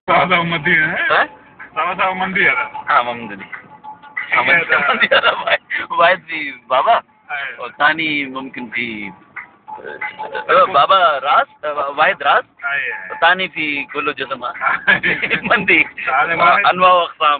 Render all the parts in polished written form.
Sawa mandi है? Sawa mandi है? हाँ मम्मी मम्मी वायद भी बाबा और तानी मुमकिन थी बाबा रास वायद रास तानी भी कुल्लो जसमा मंदी अनवा अक़साम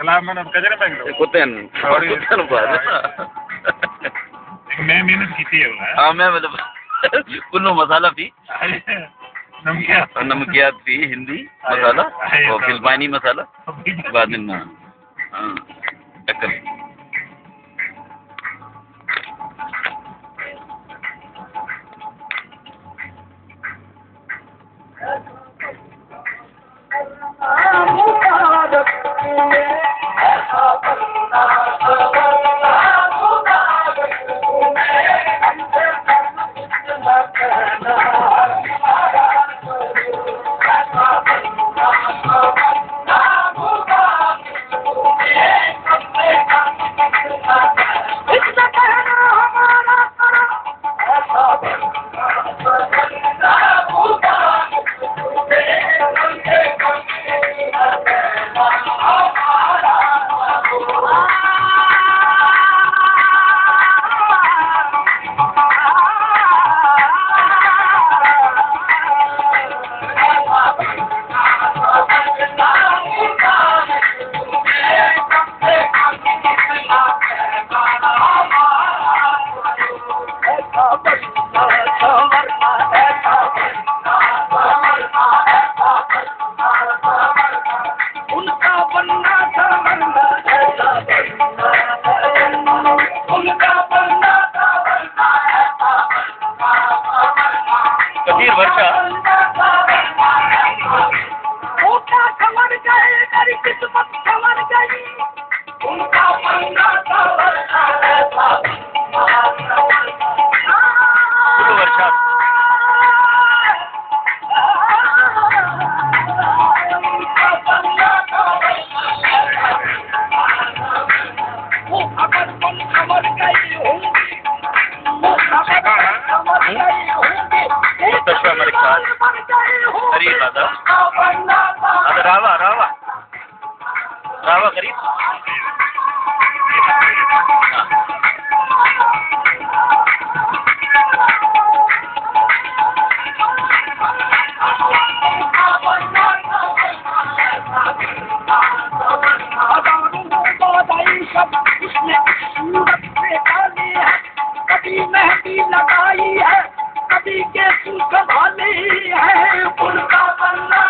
मैंने गजरे में लो कुत्तेन बात मैं मेहनत की थी हाँ मैं मतलब कुल्लो मसाला भी नमकियात भी हिंदी मसाला और फिल्मानी मसाला बाद में हाँ अक्ल कबीर वर्षा रावा करीब कभी मेहंदी लगाई है कभी के संभाली है उनका बन्ना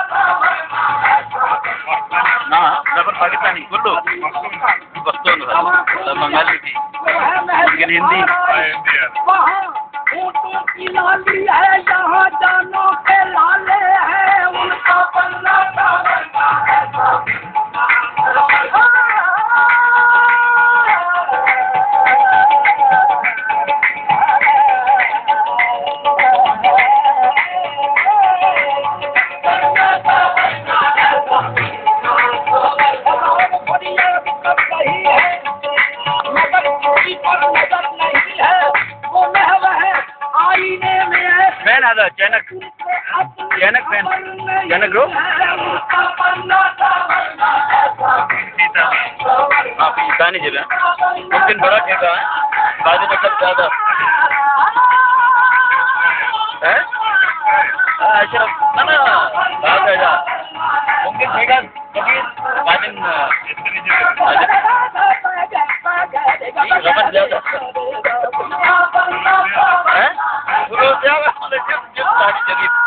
पाकिस्तानी कुल्लू पश्तून बंगाली थी लेकिन हिंदी वहाँ ऊँटों की लाली है यहाँ जानों के लाले हैं उनका बन्ना मैन आता चैनक मैन चैनक रो हाँ पाकिस्तानी जिला मुमकिन बड़ा ठेका है बाजू मतलब ज़्यादा है अच्छा ना ना बात है जा मुमकिन ठेका कबीर बाजन रमन ज़्यादा है गुरु ज़्यादा जब सारी जगह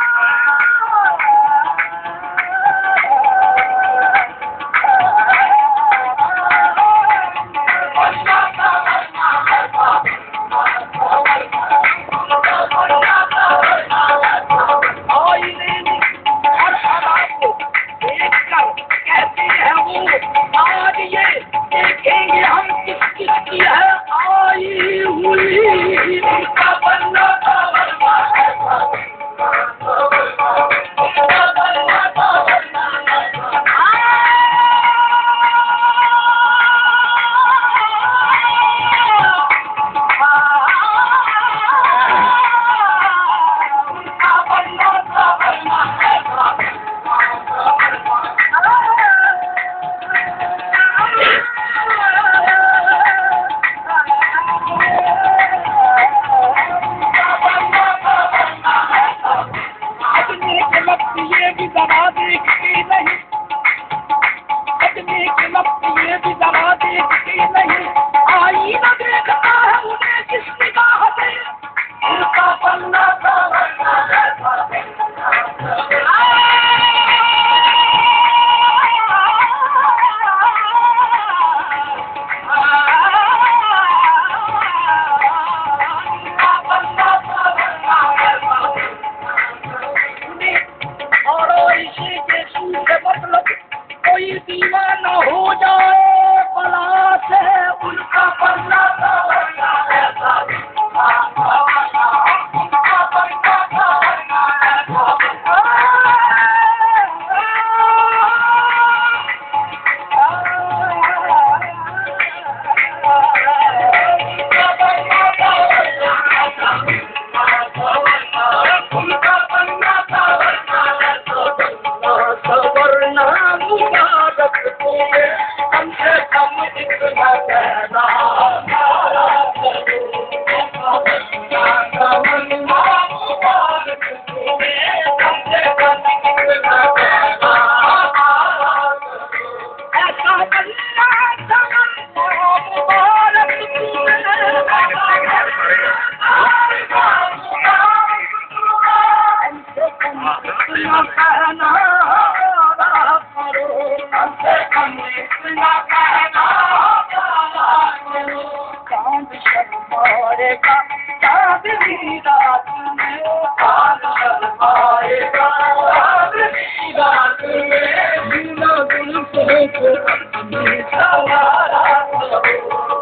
कहती है वो शर्माएगा चांदनी रात में चांद शर्माएगा चांदनी रात में बिना गुल से सवारा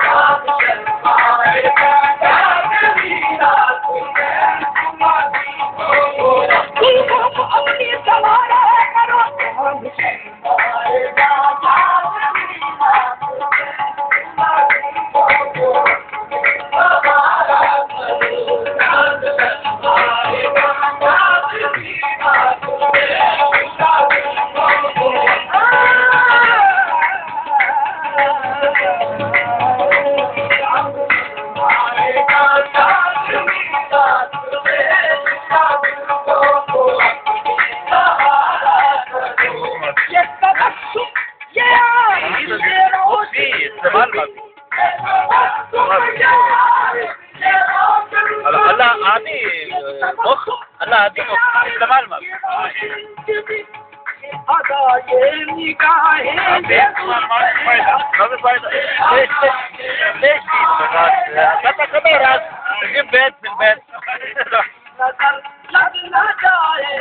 चांद शर्माएगा चांदनी रात में तुम अपनी सवारा करो चांद शर्माएगा चांदनी रात अल्लाह आदि इस्तेमाल में अदा ये निगाहें नजर लग न जाए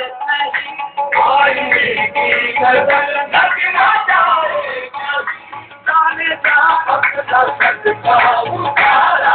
नहीं लग न जाए जाने जा अपना सदका उतारा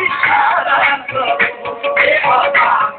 इशारा करो